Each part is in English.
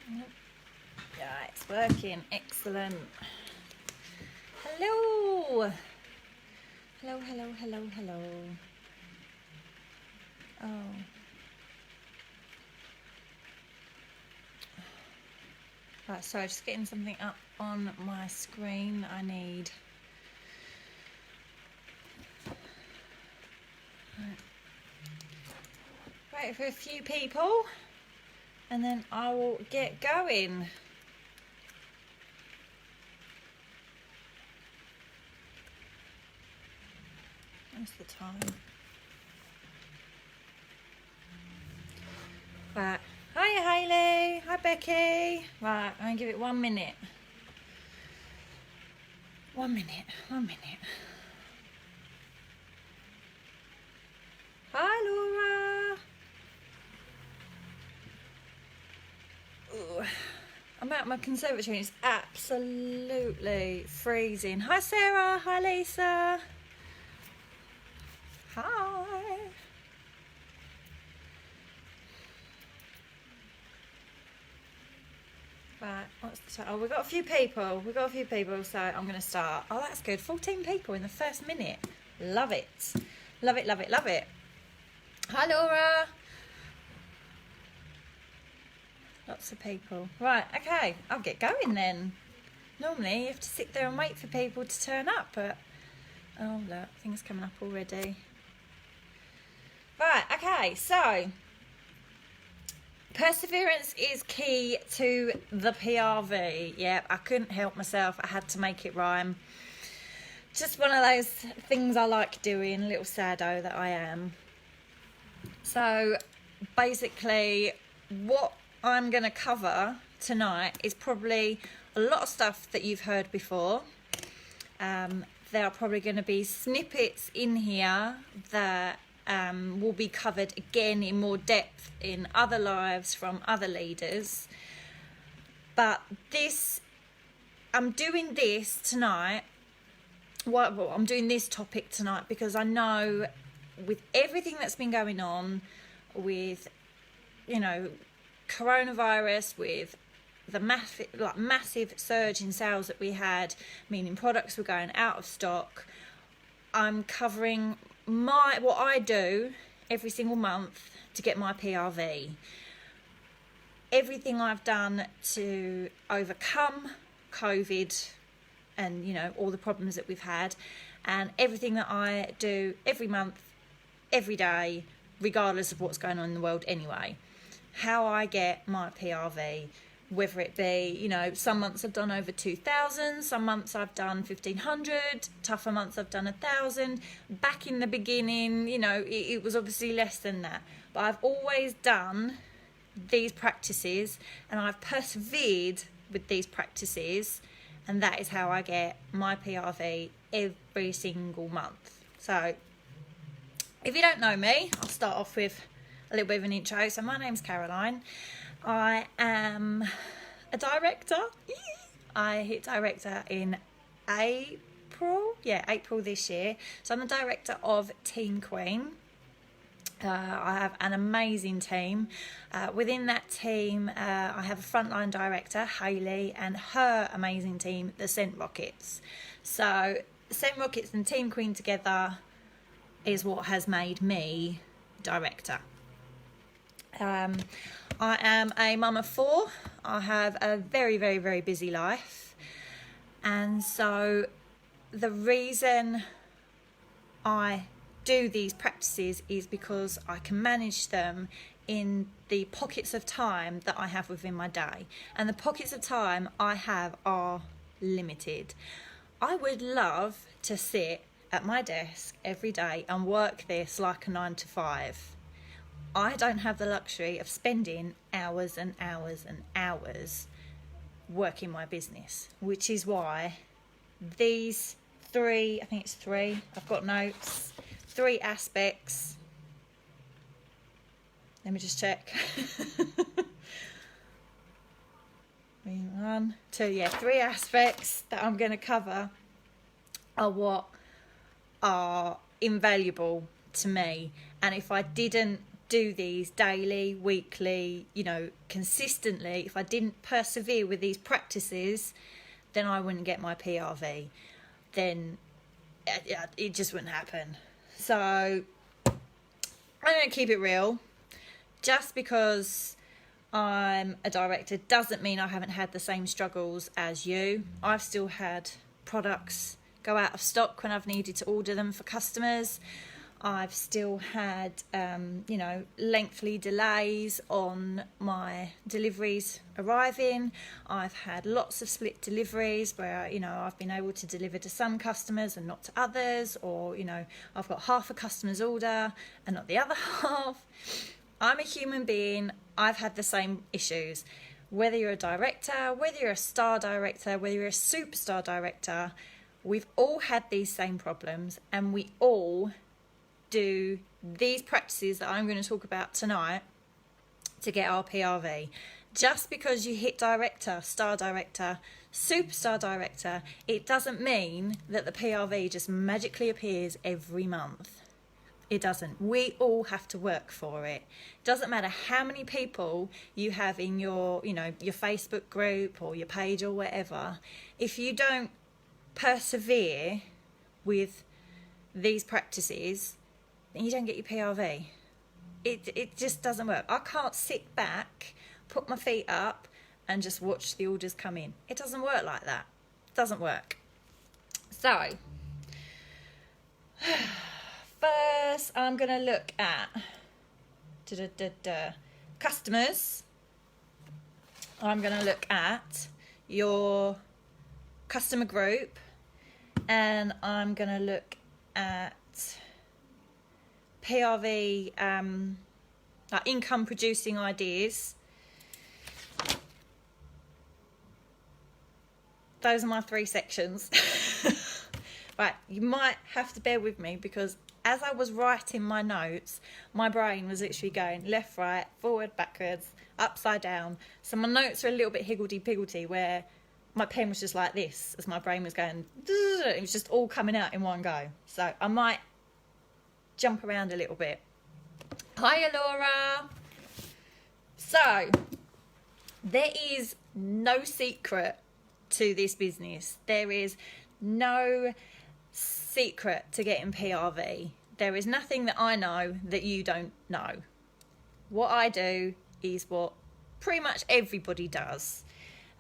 Yeah, it's working. Excellent. Hello. Hello, hello, hello, hello. Oh. Right, so just getting something up on my screen. I need... Wait for a few people and then I will get going. What's the time? Right. Hiya, Hayley. Hi, Becky. Right, I'm going to give it 1 minute. 1 minute. 1 minute. Hi, Laura. Ooh. I'm out my conservatory and it's absolutely freezing. Hi, Sarah. Hi, Lisa. Hi. Right, what's the time? Oh, we've got a few people. So I'm going to start. Oh, that's good. 14 people in the first minute. Love it. Love it, love it, love it. Hi, Laura. Lots of people. Right, okay. I'll get going then. Normally, you have to sit there and wait for people to turn up, but... Oh, look, things coming up already. Right, okay, so... Perseverance is key to the PRV. Yeah, I couldn't help myself. I had to make it rhyme. Just one of those things I like doing, little saddo that I am. So, basically, what I'm going to cover tonight is probably a lot of stuff that you've heard before. There are probably going to be snippets in here that will be covered again in more depth in other lives from other leaders. But I'm doing this tonight. Well, I'm doing this topic tonight because I know with everything that's been going on with, you know, coronavirus, with the massive surge in sales that we had, meaning products were going out of stock, I'm covering what I do every single month to get my PRV. Everything I've done to overcome COVID and, you know, all the problems that we've had, and everything that I do every month, every day, regardless of what's going on in the world anyway. How I get my PRV, whether it be, you know, some months I've done over 2,000, some months I've done 1,500, tougher months I've done 1,000. Back in the beginning, you know, it was obviously less than that. But I've always done these practices and I've persevered with these practices, and that is how I get my PRV every single month. So, if you don't know me, I'll start off with a little bit of an intro. So my name's Caroline. I am a director. I hit director in April. Yeah, April this year. So I'm the director of Team Queen. I have an amazing team. Within that team, I have a frontline director, Hayley, and her amazing team, the Scent Rockets. So Scent Rockets and Team Queen together is what has made me director. I am a mum of 4. I have a very, very, very busy life. And so the reason I do these practices is because I can manage them in the pockets of time that I have within my day. And the pockets of time I have are limited. I would love to sit at my desk every day and work this like a 9 to 5. I don't have the luxury of spending hours and hours and hours working my business, which is why these 3, I think it's 3, I've got notes, 3 aspects. Let me just check. 1, 2, yeah, 3 aspects that I'm going to cover are what are invaluable to me. And if I didn't do these daily, weekly, consistently, if I didn't persevere with these practices, then I wouldn't get my PRV. Then it just wouldn't happen. So I'm going to keep it real. Just because I'm a director doesn't mean I haven't had the same struggles as you. I've still had products go out of stock when I've needed to order them for customers. I've still had, lengthy delays on my deliveries arriving. I've had lots of split deliveries where, I've been able to deliver to some customers and not to others, or, I've got half a customer's order and not the other half. I'm a human being. I've had the same issues. Whether you're a director, whether you're a star director, whether you're a superstar director, we've all had these same problems, and we all do these practices that I'm going to talk about tonight to get our PRV. Just because you hit director, star director, superstar director, it doesn't mean that the PRV just magically appears every month. It doesn't. We all have to work for it. It doesn't matter how many people you have in your Facebook group or your page or whatever. If you don't persevere with these practices, then you don't get your PRV. It just doesn't work. I can't sit back, put my feet up, and just watch the orders come in. It doesn't work like that. It doesn't work. So, first I'm going to look at customers. I'm going to look at your customer group, and I'm going to look at PRV, like income producing ideas. Those are my 3 sections. Right, you might have to bear with me because as I was writing my notes, my brain was literally going left, right, forward, backwards, upside down. So my notes are a little bit higgledy-piggledy, where my pen was just like this as my brain was going, it was just all coming out in one go. So I might jump around a little bit. Hiya, Laura. So there is no secret to this business. There is no secret to getting PRV. There is nothing that I know that you don't know. What I do is what pretty much everybody does.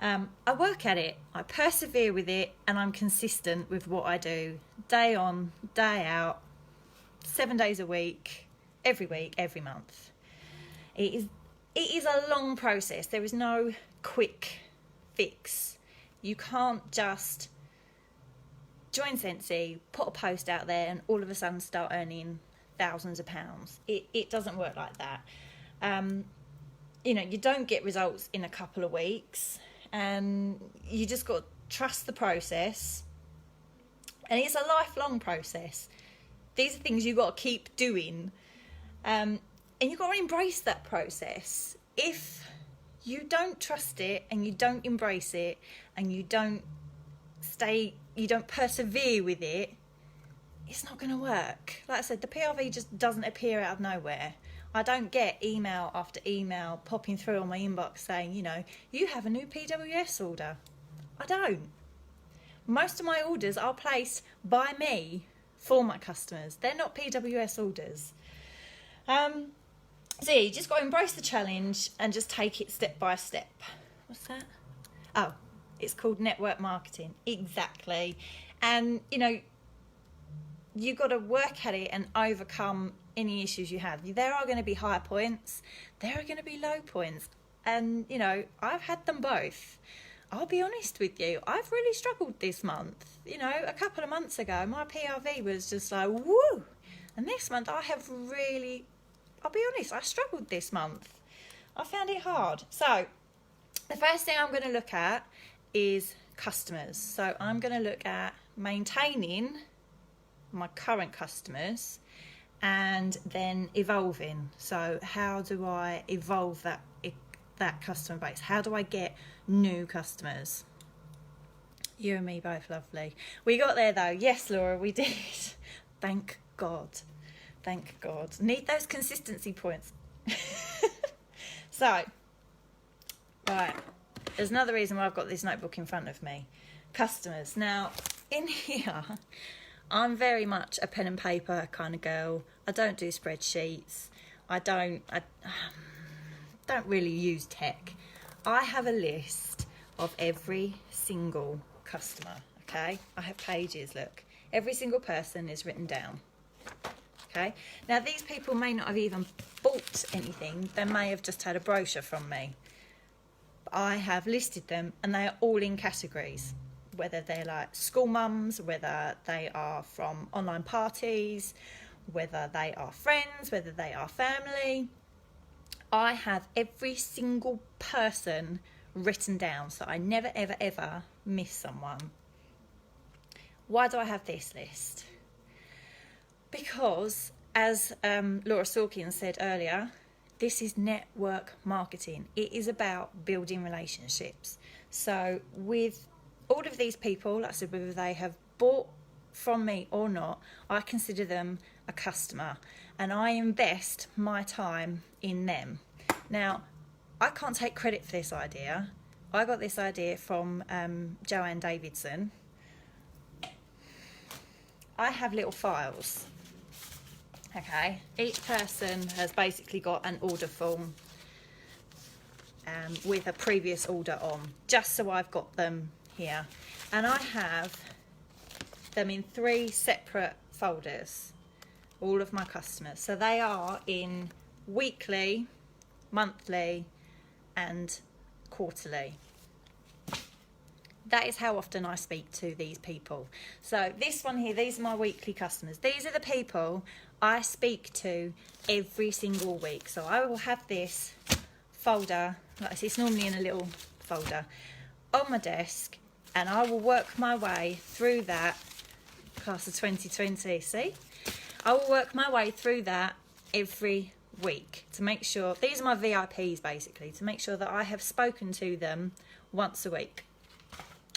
I work at it, I persevere with it, and I'm consistent with what I do day on, day out, 7 days a week, every month. It is a long process. There is no quick fix. You can't just join Scentsy, put a post out there, and all of a sudden start earning thousands of pounds. It doesn't work like that. You don't get results in a couple of weeks, and you just got to trust the process. And it's a lifelong process. These are things you've got to keep doing. And you've got to embrace that process. If you don't trust it and you don't embrace it and you don't persevere with it, it's not going to work. Like I said, the PRV just doesn't appear out of nowhere. I don't get email after email popping through on my inbox saying, you have a new PWS order. I don't. Most of my orders are placed by me for my customers. They're not PWS orders. So yeah, you just got to embrace the challenge and just take it step by step. What's that? Oh, it's called network marketing. Exactly. And, you've got to work at it and overcome any issues you have. There are going to be high points. There are going to be low points. And, I've had them both. I'll be honest with you. I've really struggled this month. A couple of months ago, my PRV was just like, woo! And this month I'll be honest, I struggled this month. I found it hard. So the first thing I'm going to look at is customers. So I'm going to look at maintaining my current customers and then evolving. So how do I evolve that customer base? How do I get new customers? You and me both, lovely. We got there though. Yes, Laura, we did. Thank God. Thank God. Need those consistency points. So, right, there's another reason why I've got this notebook in front of me. Customers. Now, in here, I'm very much a pen and paper kind of girl. I don't do spreadsheets. I don't really use tech. I have a list of every single customer, okay? I have pages, look. Every single person is written down, okay? Now, these people may not have even bought anything. They may have just had a brochure from me. But I have listed them, and they are all in categories, whether they're like school mums, whether they are from online parties, whether they are friends, whether they are family. I have every single person written down, so I never, ever, ever miss someone. Why do I have this list? Because, as Laura Sawkins said earlier, this is network marketing. It is about building relationships. So with all of these people, like I said, whether they have bought from me or not, I consider them a customer, and I invest my time in them. Now, I can't take credit for this idea. I got this idea from Joanne Davidson. I have little files, okay? Each person has basically got an order form with a previous order on, just so I've got them here. And I have them in 3 separate folders, all of my customers. So they are in weekly, monthly and quarterly. That is how often I speak to these people. So this one here, these are my weekly customers. These are the people I speak to every single week. So I will have this folder, like I say, it's normally in a little folder, on my desk, and I will work my way through that. Class of 2020, see? I will work my way through that every week to make sure, these are my VIPs basically, to make sure that I have spoken to them once a week.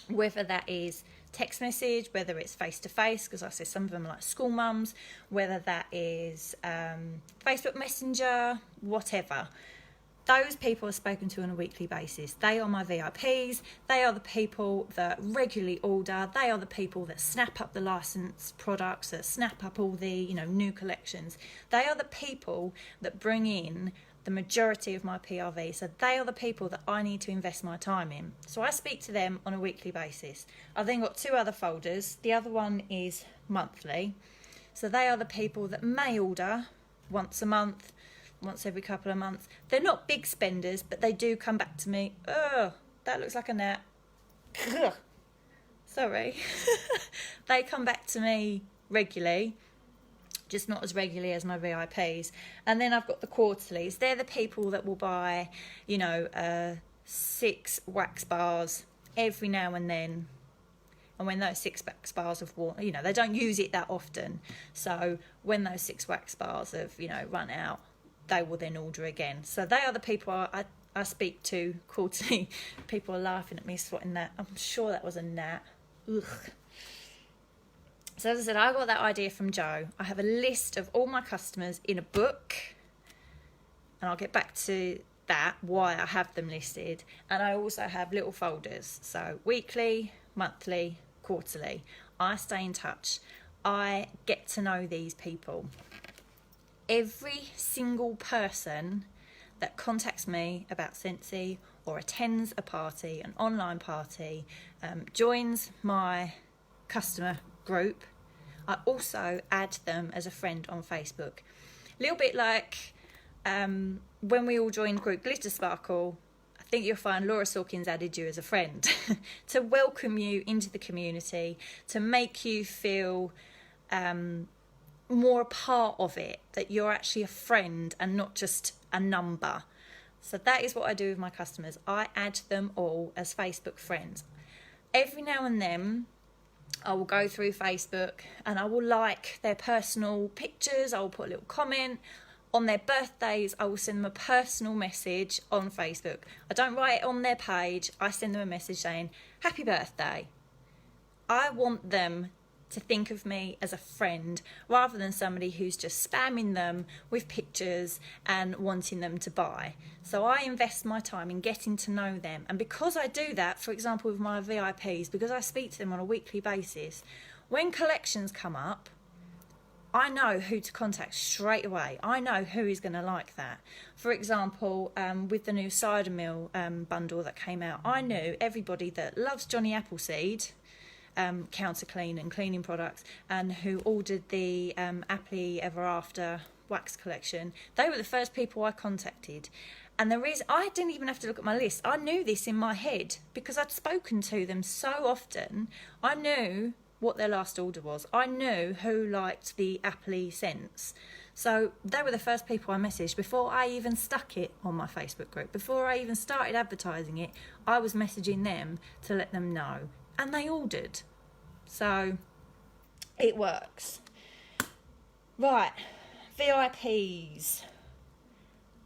Whether that is text message, whether it's face-to-face, because I say some of them are like school mums, whether that is Facebook Messenger, whatever. Those people are spoken to on a weekly basis. They are my VIPs. They are the people that regularly order. They are the people that snap up the licensed products, that snap up all the new collections. They are the people that bring in the majority of my PRV. So they are the people that I need to invest my time in. So I speak to them on a weekly basis. I've then got 2 other folders. The other one is monthly. So they are the people that may order once a month, once every couple of months. They're not big spenders, but they do come back to me. Oh, that looks like a gnat. Sorry. They come back to me regularly, just not as regularly as my VIPs. And then I've got the quarterlies. They're the people that will buy, 6 wax bars every now and then. And when those 6 wax bars have worn, they don't use it that often. So when those 6 wax bars have, run out, they will then order again. So they are the people I speak to quarterly. People are laughing at me swatting that. I'm sure that was a gnat. Ugh. So as I said, I got that idea from Joe. I have a list of all my customers in a book, and I'll get back to that, why I have them listed. And I also have little folders. So weekly, monthly, quarterly. I stay in touch. I get to know these people. Every single person that contacts me about Scentsy or attends a party, an online party, joins my customer group, I also add them as a friend on Facebook. A little bit like when we all joined group Glitter Sparkle, I think you'll find Laura Sawkins added you as a friend to welcome you into the community, to make you feel more a part of it, that you're actually a friend and not just a number. So that is what I do with my customers. I add them all as Facebook friends. Every now and then I will go through Facebook and I will like their personal pictures. I will put a little comment. On their birthdays, I will send them a personal message on Facebook. I don't write it on their page. I send them a message saying, happy birthday. I want them to think of me as a friend rather than somebody who's just spamming them with pictures and wanting them to buy. So I invest my time in getting to know them. And because I do that, for example, with my VIPs, because I speak to them on a weekly basis, when collections come up, I know who to contact straight away. I know who is going to like that. For example, with the new cider mill bundle that came out, I knew everybody that loves Johnny Appleseed, counter clean and cleaning products, and who ordered the Happily Ever After wax collection. They were the first people I contacted. And the reason, I didn't even have to look at my list. I knew this in my head because I'd spoken to them so often. I knew what their last order was. I knew who liked the Happily scents. So they were the first people I messaged before I even stuck it on my Facebook group. Before I even started advertising it, I was messaging them to let them know. And they ordered. So it works. Right, VIPs.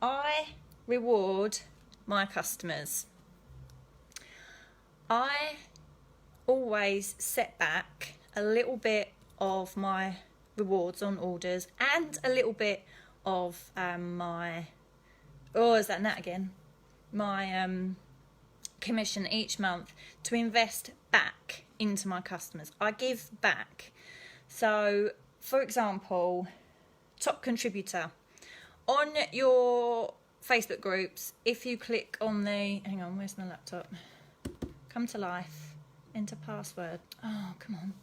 I reward my customers. I always set back a little bit of my rewards on orders and a little bit of my commission each month to invest back into my customers. I give back. So, for example, top contributor. On your Facebook groups, if you click on the... Hang on, where's my laptop? Come to life. Enter password. Oh, come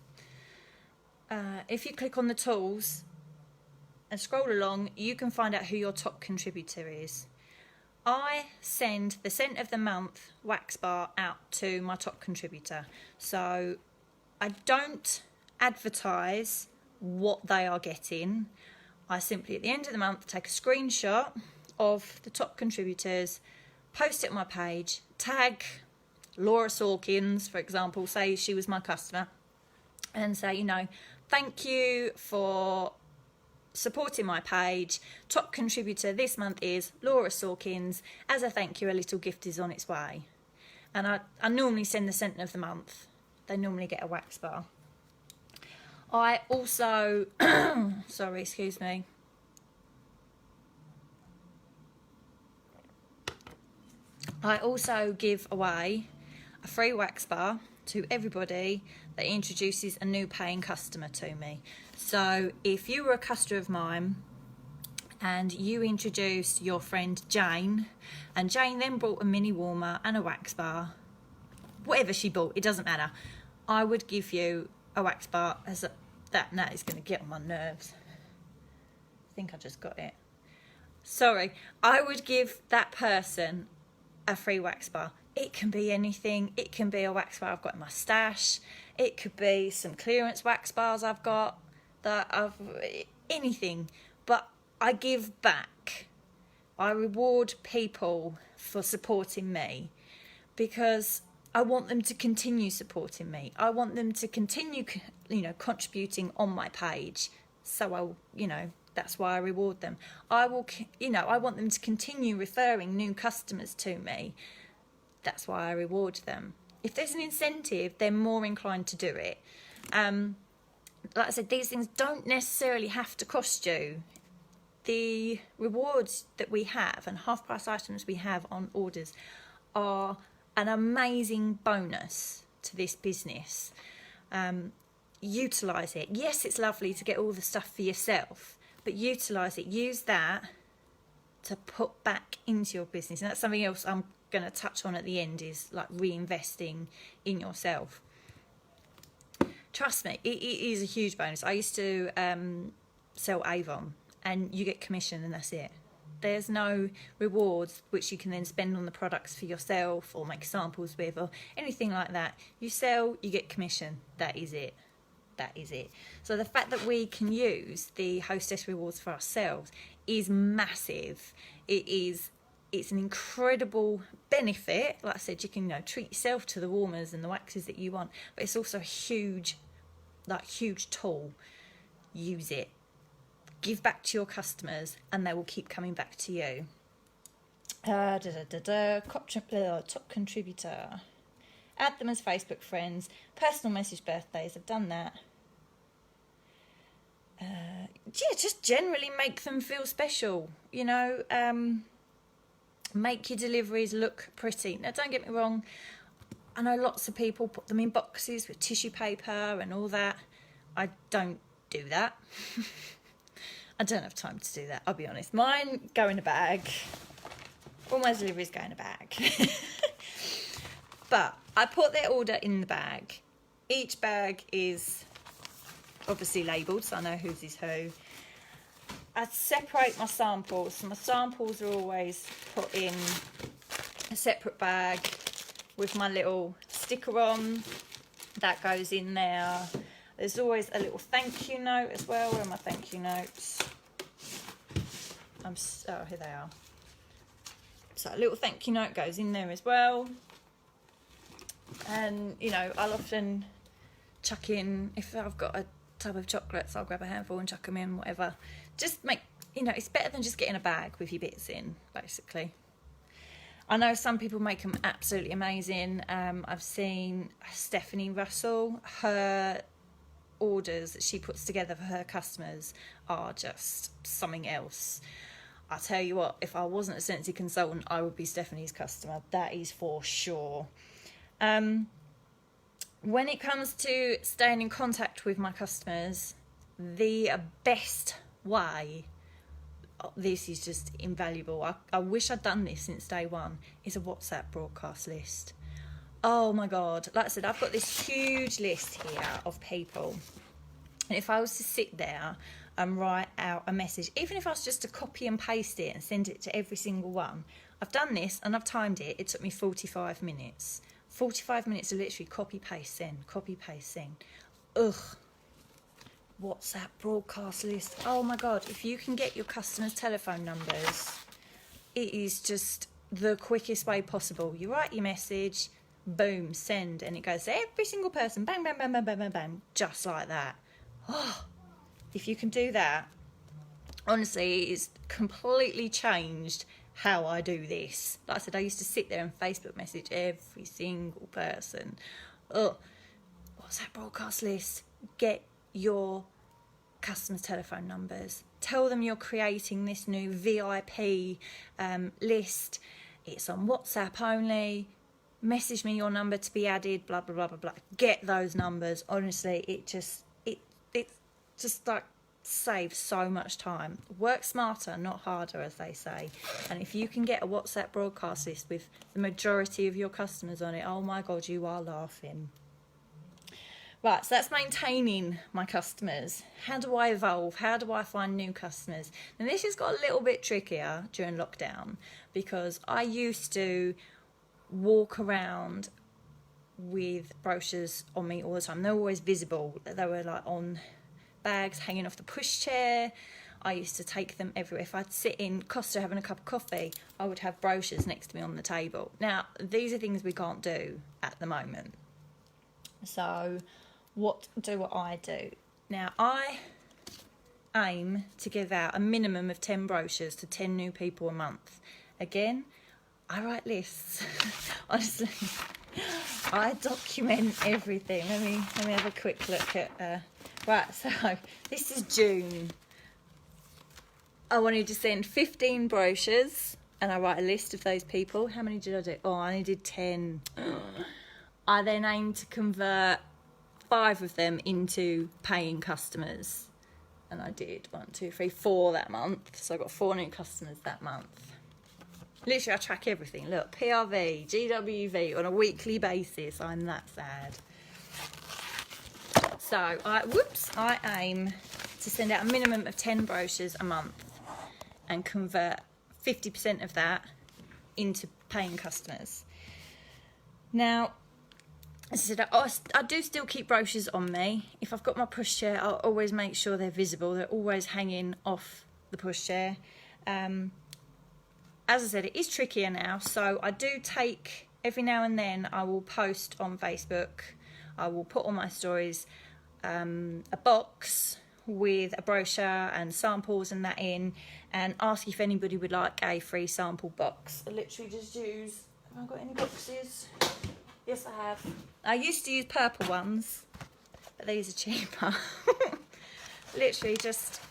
on. If you click on the tools and scroll along, you can find out who your top contributor is. I send the Scent of the Month wax bar out to my top contributor. So I don't advertise what they are getting. I simply, at the end of the month, take a screenshot of the top contributors, post it on my page, tag Laura Sawkins, for example, say she was my customer, and say, thank you for supporting my page. Top contributor this month is Laura Sawkins. As a thank you, a little gift is on its way. And I normally send the Scent of the Month. They normally get a wax bar. I also, sorry, excuse me. I also give away a free wax bar to everybody that introduces a new paying customer to me. So if you were a customer of mine and you introduced your friend Jane, and Jane then brought a mini warmer and a wax bar, whatever she bought, it doesn't matter, I would give you a wax bar. That is going to get on my nerves. I think I just got it. Sorry. I would give that person a free wax bar. It can be anything. It can be a wax bar I've got in my stash. It could be some clearance wax bars I've got, anything. But I give back. I reward people for supporting me because I want them to continue supporting me. I want them to continue, contributing on my page. So that's why I reward them. I want them to continue referring new customers to me. That's why I reward them. If there's an incentive, they're more inclined to do it. Like I said, these things don't necessarily have to cost you. The rewards that we have and half-price items we have on orders are an amazing bonus to this business. Utilise it. Yes, it's lovely to get all the stuff for yourself, but utilise it. Use that to put back into your business. And that's something else I'm going to touch on at the end, is like reinvesting in yourself. Trust me, it is a huge bonus. I used to sell Avon, and you get commission and that's it. There's no rewards which you can then spend on the products for yourself or make samples with or anything like that. You sell, you get commission. That is it. That is it. So the fact that we can use the hostess rewards for ourselves is massive. It's an incredible benefit. Like I said, you can treat yourself to the warmers and the waxes that you want, but it's also a huge tool. Use it. Give back to your customers and they will keep coming back to you. Top contributor. Add them as Facebook friends. Personal message birthdays. I've done that. yeah, just generally make them feel special, you know. Make your deliveries look pretty. Now, don't get me wrong, I know lots of people put them in boxes with tissue paper and all that. I don't do that. I don't have time to do that, I'll be honest. Mine go in a bag. All my deliveries go in a bag. But I put their order in the bag. Each bag is obviously labelled, so I know whose is who. I separate my samples. So my samples are always put in a separate bag with my little sticker on. That goes in there. There's always a little thank you note as well. Where are my thank you notes? Oh, here they are. So a little thank you note goes in there as well. And, you know, I'll often chuck in, if I've got a tub of chocolates, I'll grab a handful and chuck them in, whatever. Just make, you know, it's better than just getting a bag with your bits in, basically. I know some people make them absolutely amazing. I've seen Stephanie Russell, her orders that she puts together for her customers are just something else. I tell you what, if I wasn't a Scentsy consultant, I would be Stephanie's customer. That is for sure. When it comes to staying in contact with my customers, the best way, this is just invaluable, I wish I'd done this since day one, is a WhatsApp broadcast list. Oh my God, like I said, I've got this huge list here of people, and if I was to sit there and write out a message, even if I was just to copy and paste it and send it to every single one, I've done this and I've timed it, it took me 45 minutes. 45 minutes to literally copy, paste, send, copy, paste, send. Ugh. WhatsApp broadcast list. Oh my God, if you can get your customers' telephone numbers, it is just the quickest way possible. You write your message, boom, send, and it goes to every single person, bang, bang, bang, bang, bang, bang, bang, just like that. Oh, if you can do that, honestly, it's completely changed how I do this. Like I said, I used to sit there and Facebook message every single person. Oh, what's that broadcast list? Get your customers' telephone numbers. Tell them you're creating this new VIP list. It's on WhatsApp only. Message me your number to be added, blah, blah, blah, blah, blah. Get those numbers. Honestly, it just like saves so much time. Work smarter, not harder, as they say. And if you can get a WhatsApp broadcast list with the majority of your customers on it, oh my God, you are laughing. Right, so that's maintaining my customers. How do I evolve? How do I find new customers? And this has got a little bit trickier during lockdown, because I used to walk around with brochures on me all the time. They're always visible. They were like on bags hanging off the pushchair. I used to take them everywhere. If I'd sit in Costa having a cup of coffee, I would have brochures next to me on the table. Now, these are things we can't do at the moment. So what do I do? Now, I aim to give out a minimum of 10 brochures to 10 new people a month. Again, I write lists. Honestly, I document everything. Let me have a quick look at... Right, so this is June. I wanted to send 15 brochures, and I write a list of those people. How many did I do? Oh, I only did 10. I then aimed to convert 5 of them into paying customers. And I did 1, 2, 3, 4 that month. So I got 4 new customers that month. Literally, I track everything. Look, PRV, GWV on a weekly basis. I'm that sad. So, I aim to send out a minimum of 10 brochures a month and convert 50% of that into paying customers. Now, as I said, I do still keep brochures on me. If I've got my pushchair, I'll always make sure they're visible. They're always hanging off the pushchair. As I said, it is trickier now, so I do take, every now and then, I will post on Facebook. I will put on my stories a box with a brochure and samples and that in, and ask if anybody would like a free sample box. I literally just use, have I got any boxes? Yes, I have. I used to use purple ones, but these are cheaper. literally just,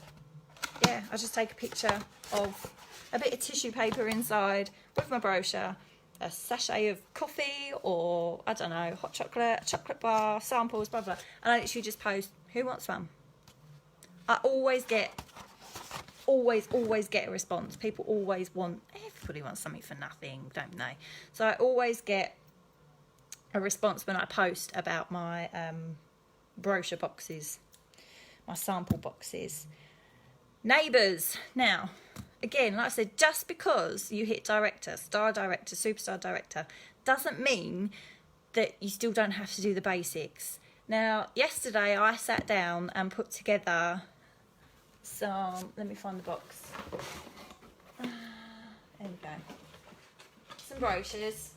yeah, I just take a picture of a bit of tissue paper inside with my brochure, a sachet of coffee, or I don't know, hot chocolate, a chocolate bar, samples, blah blah, and I literally just post, who wants one? I always get a response. People always want, everybody wants something for nothing, don't they? So I always get a response when I post about my brochure boxes, my sample boxes. Neighbours. Now, again, like I said, just because you hit director, star director, superstar director, doesn't mean that you still don't have to do the basics. Now, yesterday I sat down and put together some, let me find the box. There we go. Some brochures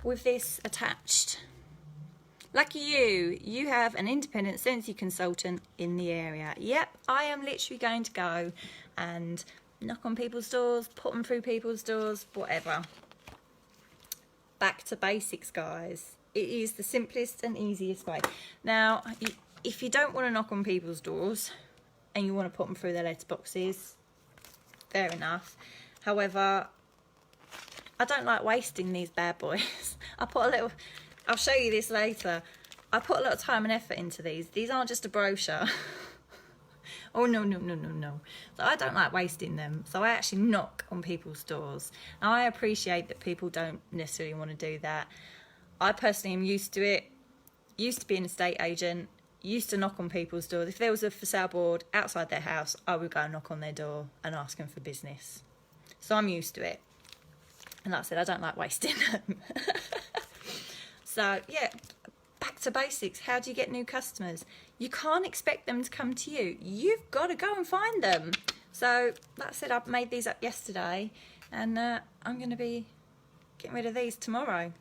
with this attached. Lucky you have an independent Scentsy consultant in the area. Yep, I am literally going to go and knock on people's doors, put them through people's doors, whatever. Back to basics, guys. It is the simplest and easiest way. Now, if you don't want to knock on people's doors and you want to put them through their letterboxes, fair enough. However, I don't like wasting these bad boys. I'll show you this later. I put a lot of time and effort into these. These aren't just a brochure. Oh, no. So I don't like wasting them. So I actually knock on people's doors. Now, I appreciate that people don't necessarily want to do that. I personally am used to it. Used to be an estate agent. Used to knock on people's doors. If there was a for sale board outside their house, I would go and knock on their door and ask them for business. So I'm used to it. And like I said, I don't like wasting them. So, yeah, back to basics. How do you get new customers? You can't expect them to come to you. You've got to go and find them. So, like I said, I made these up yesterday, and I'm going to be getting rid of these tomorrow.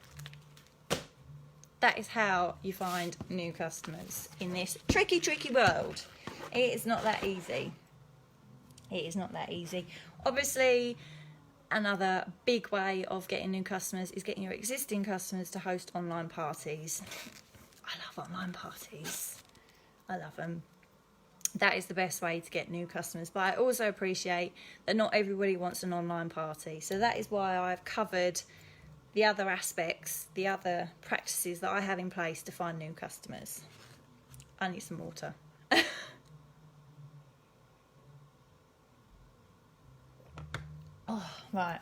That is how you find new customers in this tricky world. It is not that easy. It is not that easy. Obviously, another big way of getting new customers is getting your existing customers to host online parties. I love online parties. I love them. That is the best way to get new customers. But I also appreciate that not everybody wants an online party. So that is why I've covered the other aspects, the other practices that I have in place to find new customers. I need some water. Oh, right.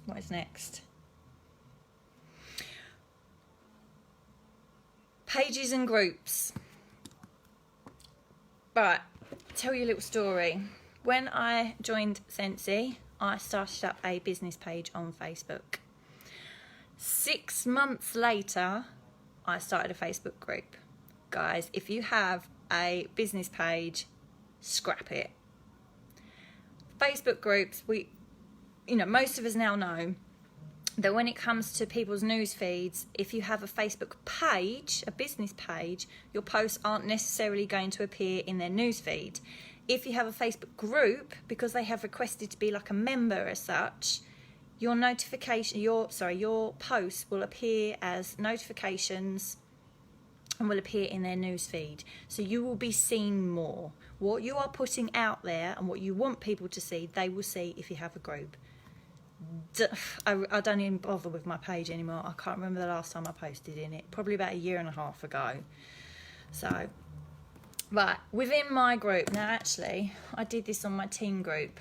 What is next? Pages and groups. Right, tell you a little story. When I joined Scentsy, I started up a business page on Facebook. 6 months later, I started a Facebook group. Guys, if you have a business page, scrap it. Facebook groups, most of us now know that when it comes to people's news feeds, if you have a Facebook page, a business page, your posts aren't necessarily going to appear in their news feed. If you have a Facebook group, because they have requested to be like a member as such, your posts will appear as notifications and will appear in their news feed. So you will be seen more. What you are putting out there and what you want people to see, they will see if you have a group. I don't even bother with my page anymore. I can't remember the last time I posted in it. Probably about 1.5 years ago. So, right, within my group, now actually, I did this on my team group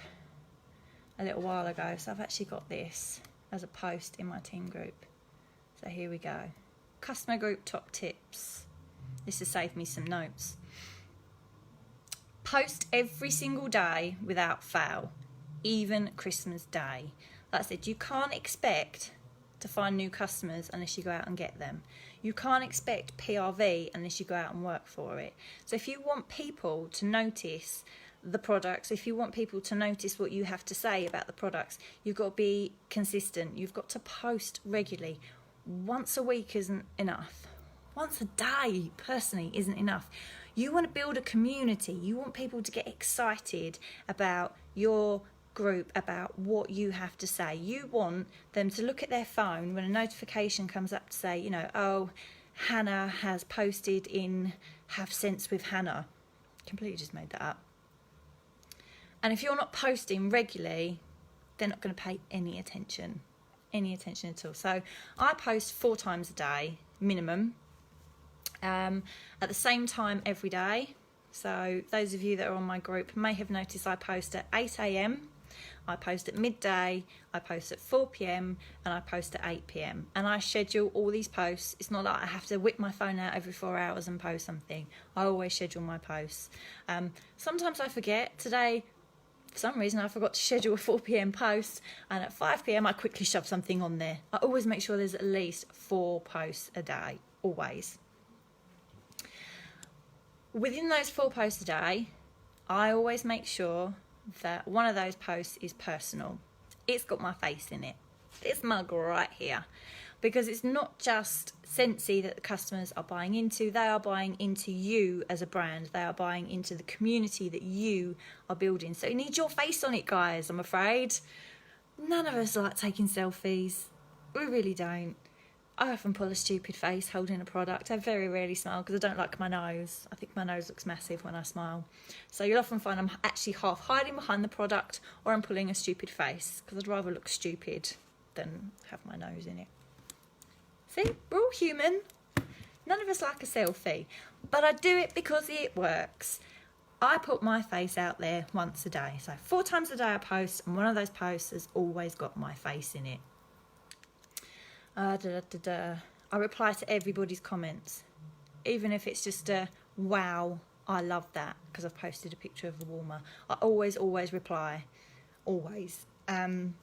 a little while ago. So I've actually got this as a post in my team group. So here we go. Customer group top tips. This has saved me some notes. Post every single day without fail, even Christmas Day. Like I said, you can't expect to find new customers unless you go out and get them. You can't expect PRV unless you go out and work for it. So if you want people to notice the products, if you want people to notice what you have to say about the products, you've got to be consistent. You've got to post regularly. Once a week isn't enough. Once a day, personally, isn't enough. You want to build a community. You want people to get excited about your group about what you have to say. You want them to look at their phone when a notification comes up to say, you know, oh, Hannah has posted in Have Sense with Hannah. Completely just made that up. And if you're not posting regularly, they're not going to pay any attention at all. So I post 4 times a day minimum, at the same time every day. So those of you that are on my group may have noticed I post at 8 a.m, I post at midday, I post at 4 p.m, and I post at 8 p.m. And I schedule all these posts. It's not like I have to whip my phone out every 4 hours and post something. I always schedule my posts. Sometimes I forget. Today, for some reason, I forgot to schedule a 4 p.m. post, and at 5 p.m. I quickly shove something on there. I always make sure there's at least 4 posts a day, always. Within those 4 posts a day, I always make sure that one of those posts is personal. It's got my face in it. This mug right here. Because it's not just Scentsy that the customers are buying into. They are buying into you as a brand. They are buying into the community that you are building. So you need your face on it, guys, I'm afraid. None of us like taking selfies. We really don't. I often pull a stupid face holding a product. I very rarely smile because I don't like my nose. I think my nose looks massive when I smile. So you'll often find I'm actually half hiding behind the product, or I'm pulling a stupid face because I'd rather look stupid than have my nose in it. See, we're all human. None of us like a selfie, but I do it because it works. I put my face out there once a day. So 4 times a day I post, and one of those posts has always got my face in it. I reply to everybody's comments, even if it's just a wow, I love that, because I've posted a picture of a warmer. I always reply, always. And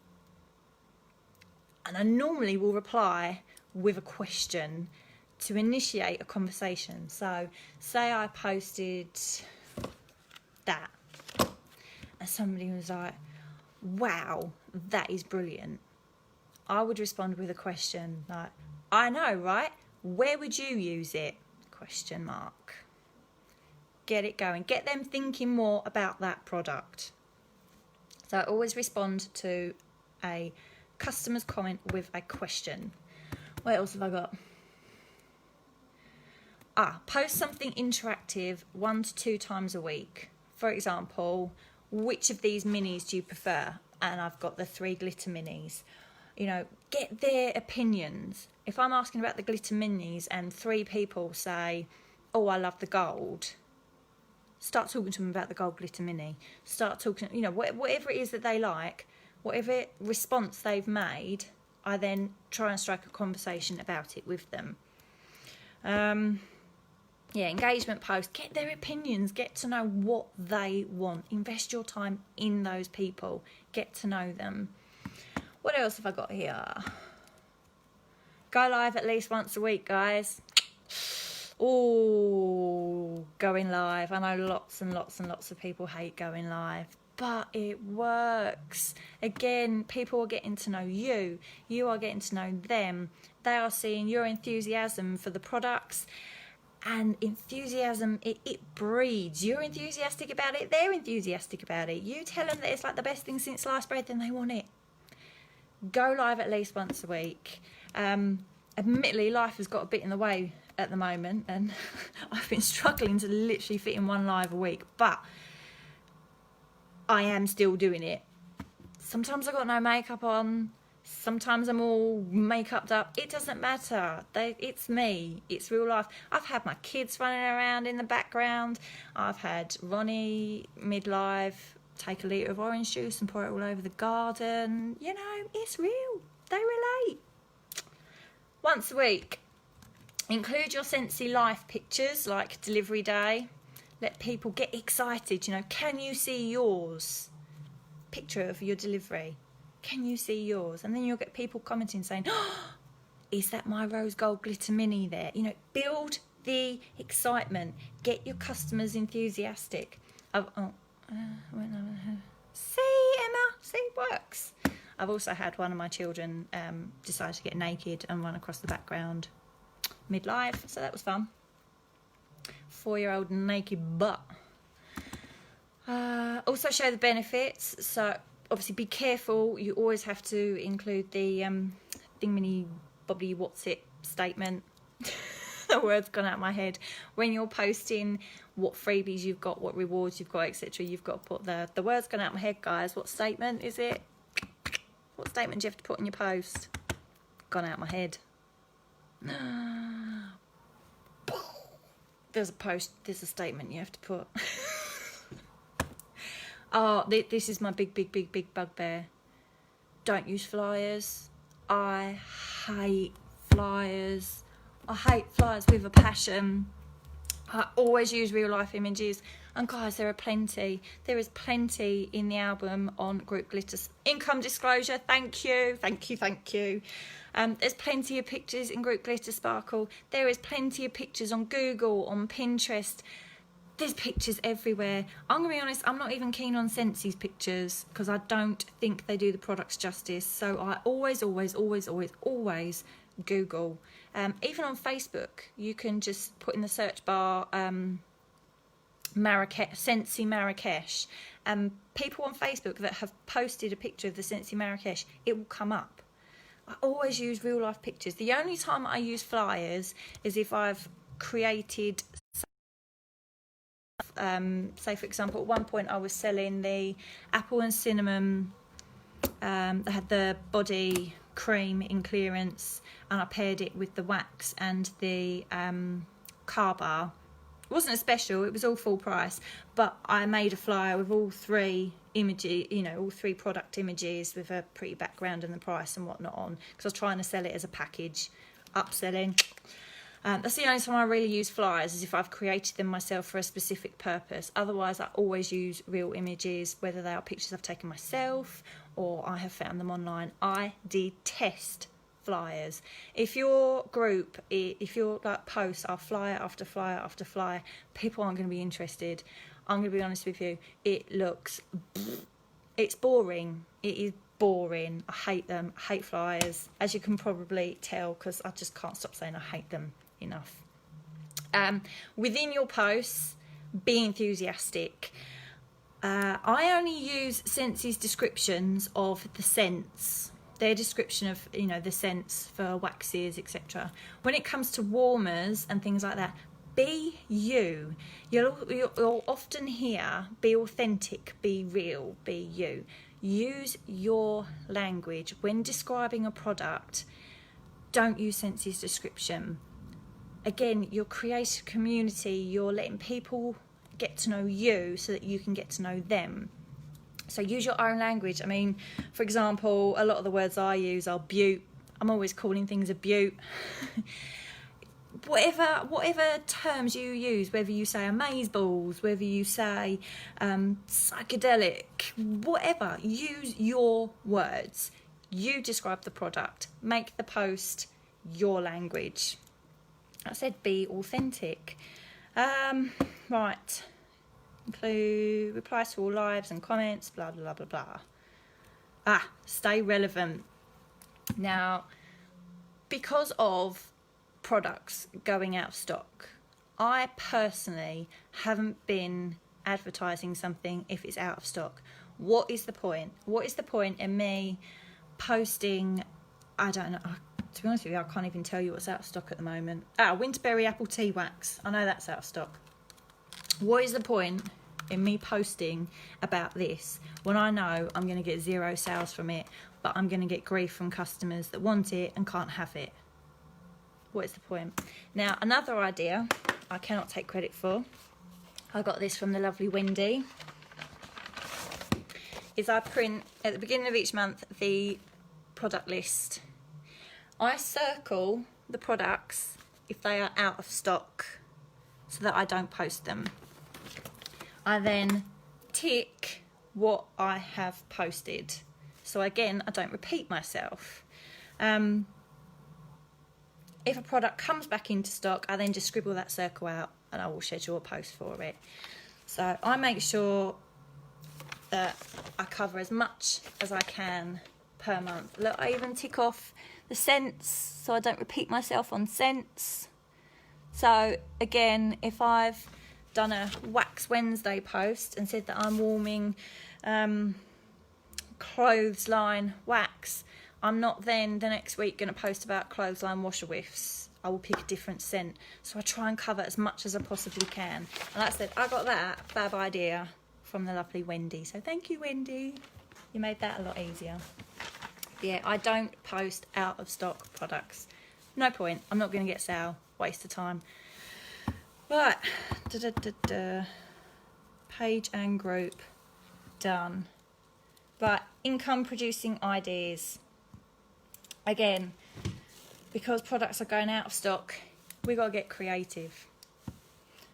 I normally will reply with a question to initiate a conversation. So say I posted that and somebody was like, wow, that is brilliant. I would respond with a question like, I know, right? Where would you use it? Question mark. Get it going. Get them thinking more about that product. So I always respond to a customer's comment with a question. What else have I got? Post something interactive 1 to 2 times a week. For example, which of these minis do you prefer? And I've got the 3 glitter minis. You know, get their opinions. If I'm asking about the glitter minis and 3 people say, oh, I love the gold, start talking to them about the gold glitter mini. Start talking, you know, whatever it is that they like, whatever response they've made, I then try and strike a conversation about it with them. Engagement posts, get their opinions, get to know what they want. Invest your time in those people, get to know them. What else have I got here? Go live at least once a week, guys. Oh, going live. I know lots and lots and lots of people hate going live, but it works. Again, people are getting to know you. You are getting to know them. They are seeing your enthusiasm for the products. And enthusiasm, it breeds. You're enthusiastic about it, they're enthusiastic about it. You tell them that it's like the best thing since sliced bread, then they want it. Go live at least once a week. Admittedly, life has got a bit in the way at the moment, and I've been struggling to literally fit in 1 live a week, but I am still doing it. Sometimes I've got no makeup on, sometimes I'm all make-upped up. It doesn't matter. It's me. It's real life. I've had my kids running around in the background. I've had Ronnie mid-live take a litre of orange juice and pour it all over the garden. You know, it's real. They relate. Once a week, include your Scentsy life pictures, like delivery day. Let people get excited. You know, can you see yours? Picture of your delivery. Can you see yours? And then you'll get people commenting saying, oh, is that my rose gold glitter mini there? You know, build the excitement. Get your customers enthusiastic. See, Emma, see, it works. I've also had one of my children decide to get naked and run across the background mid-live, so that was fun. 4-year-old naked butt. Also show the benefits. So obviously be careful. You always have to include the thingamany bobbly what's it statement. The word's gone out of my head. When you're posting what freebies you've got, what rewards you've got, etc., you've got to put the word's gone out of my head, guys. What statement is it? What statement do you have to put in your post? Gone out of my head. There's a statement you have to put. Oh, this is my big bugbear. Don't use flyers. I hate flyers. I hate flyers with a passion. I always use real life images. And guys, there are plenty. There is plenty in the album on Group Glitter. Income disclosure, thank you. There's plenty of pictures in Group Glitter Sparkle. There is plenty of pictures on Google, on Pinterest. There's pictures everywhere. I'm going to be honest, I'm not even keen on Scentsy's pictures because I don't think they do the products justice. So I always Google. Even on Facebook, you can just put in the search bar Marrakesh, Scentsy Marrakesh. People on Facebook that have posted a picture of the Scentsy Marrakesh, it will come up. I always use real life pictures. The only time I use flyers is if I've created, say for example, at one point I was selling the apple and cinnamon, they had the body cream in clearance, and I paired it with the wax and the car bar. It wasn't a special, it was all full price, but I made a flyer with all three images, all three product images with a pretty background and the price and whatnot on, because I was trying to sell it as a package, upselling. That's the only time I really use flyers, is if I've created them myself for a specific purpose. Otherwise, I always use real images, whether they are pictures I've taken myself or I have found them online. I detest flyers. If your group, if your posts are flyer after flyer after flyer, people aren't going to be interested. I'm going to be honest with you. It's boring. It is boring. I hate them. I hate flyers, as you can probably tell, because I just can't stop saying I hate them enough. Within your posts, be enthusiastic. I only use Scentsy's descriptions of the scents, their description of the scents for waxes, etc. When it comes to warmers and things like that, be you. You'll often hear be authentic, be real, be you. Use your language when describing a product. Don't use Scentsy's description. Again, you're creating a community, you're letting people get to know you so that you can get to know them. So use your own language. I mean, for example, a lot of the words I use are beaut. I'm always calling things a beaut. Whatever terms you use, whether you say amazeballs, whether you say psychedelic, whatever, use your words. You describe the product. Make the post your language. I said be authentic. Right. Include replies to all lives and comments, blah, blah, blah, blah, blah. Stay relevant. Now, because of products going out of stock, I personally haven't been advertising something if it's out of stock. What is the point? What is the point in me posting, I don't know, to be honest with you, I can't even tell you what's out of stock at the moment. Winterberry apple tea wax. I know that's out of stock. What is the point in me posting about this when I know I'm going to get 0 sales from it, but I'm going to get grief from customers that want it and can't have it? What is the point? Now, another idea I cannot take credit for, I got this from the lovely Wendy, is I print at the beginning of each month the product list. I circle the products if they are out of stock so that I don't post them. I then tick what I have posted. So again, I don't repeat myself. If a product comes back into stock, I then just scribble that circle out and I will schedule a post for it. So I make sure that I cover as much as I can per month. Look, I even tick off the scents so I don't repeat myself on scents. So again, if I've done a Wax Wednesday post and said that I'm warming clothesline wax. I'm not then the next week going to post about clothesline washer whiffs. I will pick a different scent. So I try and cover as much as I possibly can. And like I said, I got that fab idea from the lovely Wendy. So thank you, Wendy. You made that a lot easier. Yeah, I don't post out of stock products. No point. I'm not going to get sale. Waste of time. Right. Page and group. Done. Right. Income producing ideas. Again, because products are going out of stock, we've got to get creative.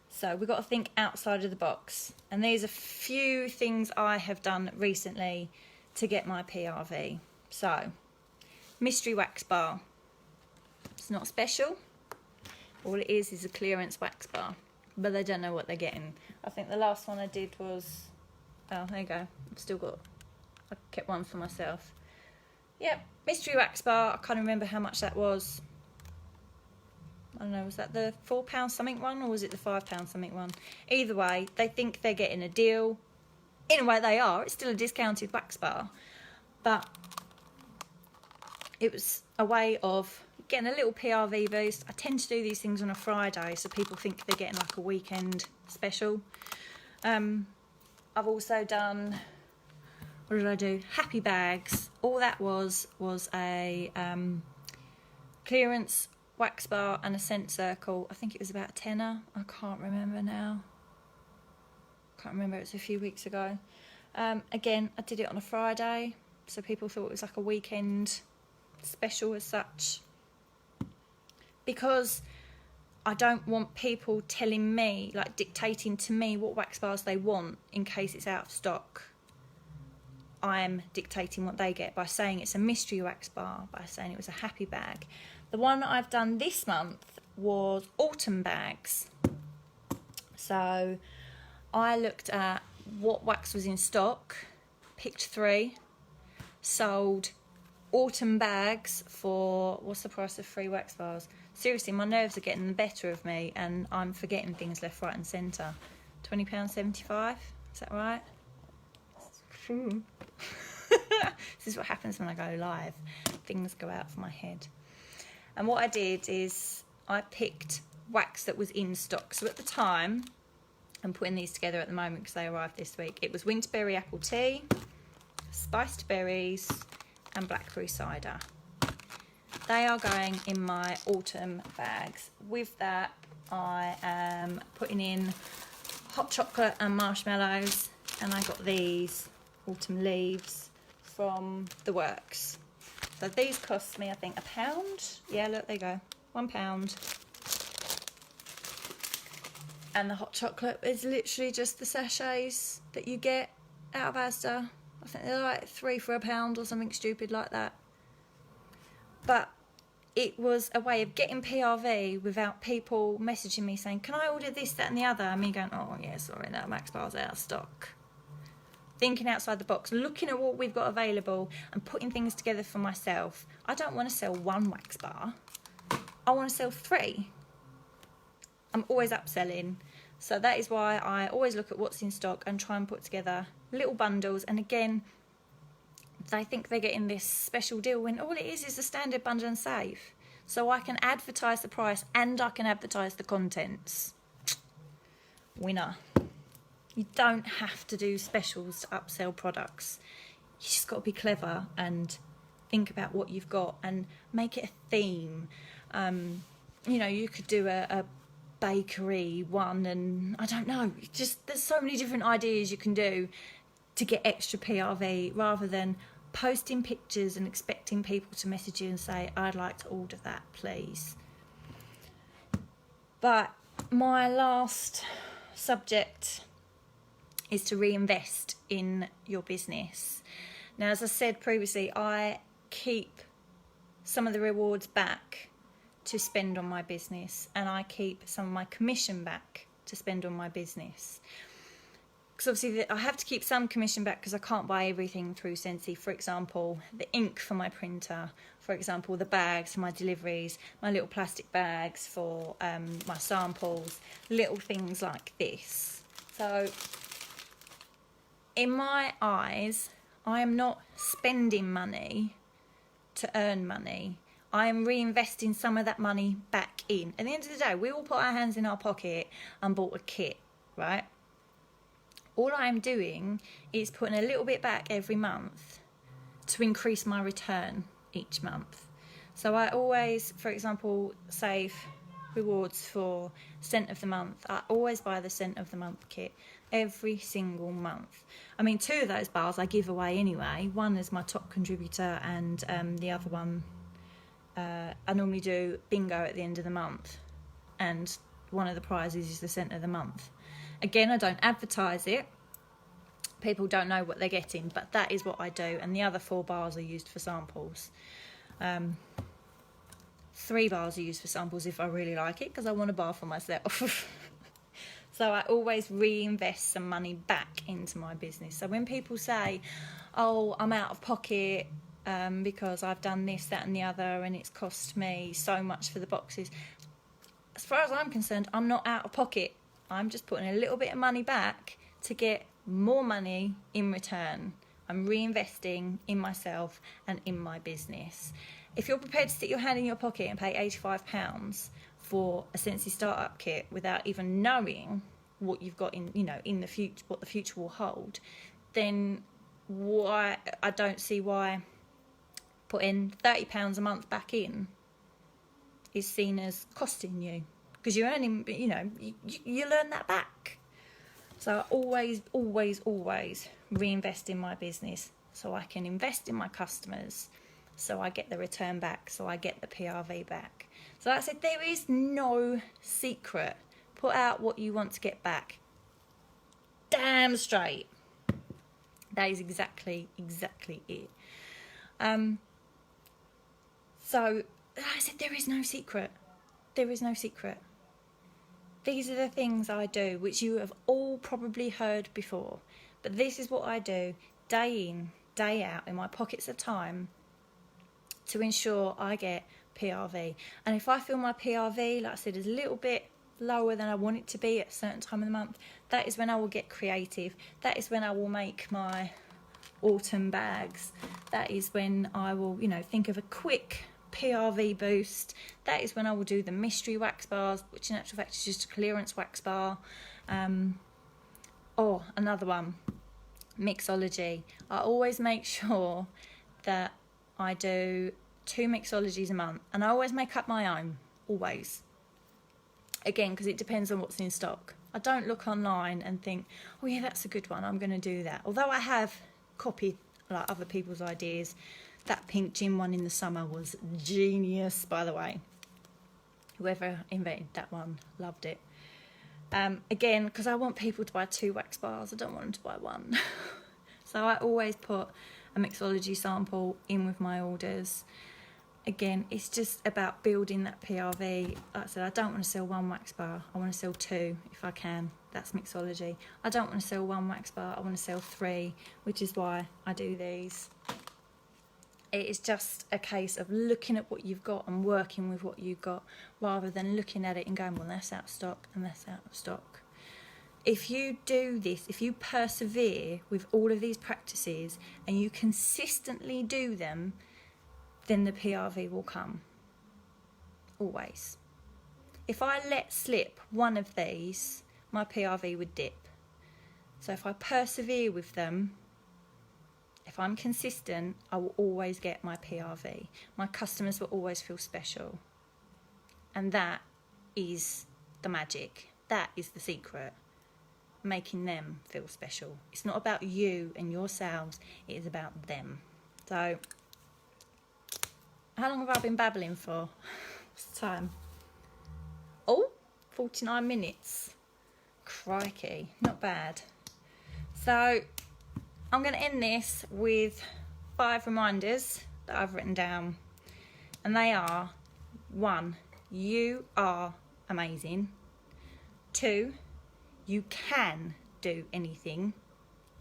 So we've got to think outside of the box. And these are a few things I have done recently to get my PRV. So, mystery wax bar. It's not special. All it is a clearance wax bar. But they don't know what they're getting. I think the last one I did was... Oh, there you go. I've still got... I kept one for myself. Yep, mystery wax bar. I can't remember how much that was. I don't know, was that the £4 something one or was it the £5 something one? Either way, they think they're getting a deal. In a way they are. It's still a discounted wax bar. But it was a way of getting a little PRV boost. I tend to do these things on a Friday so people think they're getting like a weekend special. I've also done... What did I do? Happy bags. All that was a clearance wax bar and a scent circle. I think it was about a tenner. I can't remember now. Can't remember. It was a few weeks ago. Again, I did it on a Friday, so people thought it was like a weekend special as such. Because I don't want people telling me, like dictating to me what wax bars they want in case it's out of stock. I'm dictating what they get by saying it's a mystery wax bar, by saying it was a happy bag. The one that I've done this month was autumn bags. So I looked at what wax was in stock, picked 3, sold autumn bags for, what's the price of 3 wax bars? Seriously, my nerves are getting the better of me and I'm forgetting things left, right and centre. £20.75, is that right? This is what happens when I go live. Things go out of my head. And what I did is I picked wax that was in stock. So at the time, I'm putting these together at the moment because they arrived this week. It was winterberry apple tea, spiced berries and blackberry cider. They are going in my autumn bags. With that, I am putting in hot chocolate and marshmallows, and I got these autumn leaves from the works. So these cost me, I think, £1. Yeah, look, there you go, £1. And the hot chocolate is literally just the sachets that you get out of Asda. I think they're like 3 for £1 or something stupid like that. But it was a way of getting PRV without people messaging me saying, can I order this, that and the other? And me going, oh yeah, sorry, that wax bar's out of stock. Thinking outside the box, looking at what we've got available and putting things together for myself. I don't want to sell 1 wax bar. I want to sell 3. I'm always upselling. So that is why I always look at what's in stock and try and put together little bundles. And again, they think they're getting this special deal when all it is a standard bundle and save. So I can advertise the price and I can advertise the contents. Winner. You don't have to do specials to upsell products. You just got to be clever and think about what you've got and make it a theme. You know, you could do a bakery one and I don't know. Just there's so many different ideas you can do to get extra PRV rather than posting pictures and expecting people to message you and say, I'd like to order that, please. But my last subject is to reinvest in your business. Now, as I said previously, I keep some of the rewards back to spend on my business, and I keep some of my commission back to spend on my business. Because obviously I have to keep some commission back because I can't buy everything through Scentsy. For example, the ink for my printer, for example, the bags for my deliveries, my little plastic bags for my samples, little things like this. So in my eyes, I am not spending money to earn money. I am reinvesting some of that money back in. At the end of the day, we all put our hands in our pocket and bought a kit, right? All I am doing is putting a little bit back every month to increase my return each month. So I always, for example, save rewards for scent of the month. I always buy the scent of the month kit every single month. I mean, 2 of those bars I give away anyway. One is my top contributor, and the other one I normally do bingo at the end of the month, and one of the prizes is the scent of the month. Again, I don't advertise it. People don't know what they're getting, but that is what I do. And the other 4 bars are used for samples. 3 bars are used for samples if I really like it, because I want a bar for myself. So I always reinvest some money back into my business. So when people say, oh, I'm out of pocket because I've done this, that and the other, and it's cost me so much for the boxes, as far as I'm concerned, I'm not out of pocket. I'm just putting a little bit of money back to get more money in return. I'm reinvesting in myself and in my business. If you're prepared to stick your hand in your pocket and pay £85 for a Scentsy startup kit without even knowing what you've got in the future, what the future will hold, then I don't see why putting £30 a month back in is seen as costing you, because you're earning, you'll earn that back. So I always reinvest in my business so I can invest in my customers, so I get the return back, so I get the PRV back. So like I said, there is no secret. Put out what you want to get back. Damn straight. That is exactly it. So like I said, there is no secret. There is no secret. These are the things I do, which you have all probably heard before. But this is what I do day in, day out, in my pockets of time, to ensure I get PRV. And if I feel my PRV, like I said, is a little bit lower than I want it to be at a certain time of the month, that is when I will get creative. That is when I will make my autumn bags. That is when I will, think of a quick PRV boost. That is when I will do the mystery wax bars, which in actual fact is just a clearance wax bar. Or another one, mixology. I always make sure that I do 2 mixologies a month, and I always make up my own, always. Again, because it depends on what's in stock. I don't look online and think, oh yeah, that's a good one, I'm going to do that. Although I have copied like other people's ideas. That pink gin one in the summer was genius, by the way. Whoever invented that one loved it. Again, because I want people to buy 2 wax bars, I don't want them to buy 1. So I always put a mixology sample in with my orders. Again, it's just about building that PRV. Like I said, I don't want to sell 1 wax bar. I want to sell 2 if I can. That's mixology. I don't want to sell 1 wax bar. I want to sell 3, which is why I do these. It is just a case of looking at what you've got and working with what you've got, rather than looking at it and going, well, that's out of stock and that's out of stock. If you do this, if you persevere with all of these practices and you consistently do them, then the PRV will come. Always. If I let slip one of these, my PRV would dip. So if I persevere with them, if I'm consistent, I will always get my PRV. My customers will always feel special. And that is the magic. That is the secret. Making them feel special. It's not about you and your sales. It is about them. So, how long have I been babbling for? What's the time? Oh, 49 minutes. Crikey, not bad. So, I'm going to end this with 5 reminders that I've written down. And they are: 1, you are amazing. 2, you can do anything.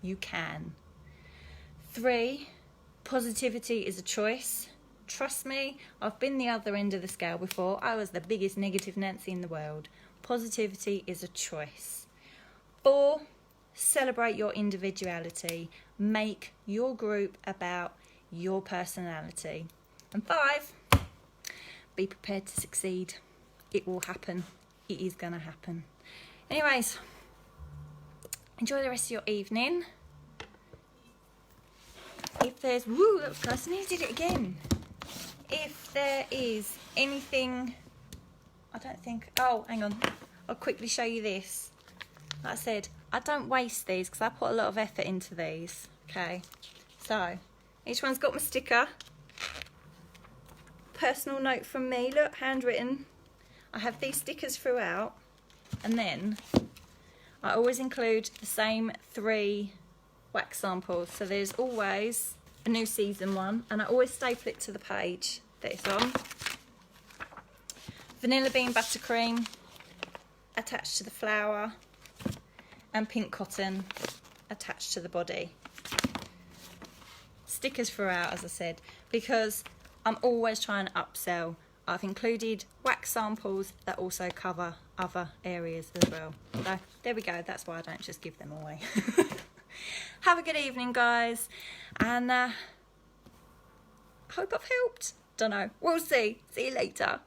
You can. 3, positivity is a choice. Trust me, I've been the other end of the scale before. I was the biggest negative Nancy in the world. Positivity is a choice. 4, celebrate your individuality. Make your group about your personality. And 5, be prepared to succeed. It will happen. It is going to happen. Anyways, enjoy the rest of your evening. If there's... Woo, that was close. I nearly did it again. If there is anything... I don't think... Oh, hang on. I'll quickly show you this. Like I said, I don't waste these because I put a lot of effort into these. Okay. So, each one's got my sticker. Personal note from me. Look, handwritten. I have these stickers throughout. And then I always include the same 3 wax samples. So there's always a new season one. And I always staple it to the page that it's on. Vanilla bean buttercream attached to the flower, and pink cotton attached to the body. Stickers throughout, as I said, because I'm always trying to upsell. I've included wax samples that also cover other areas as well. So there we go, that's why I don't just give them away. Have a good evening, guys, and I hope I've helped. Don't know, we'll see. See you later.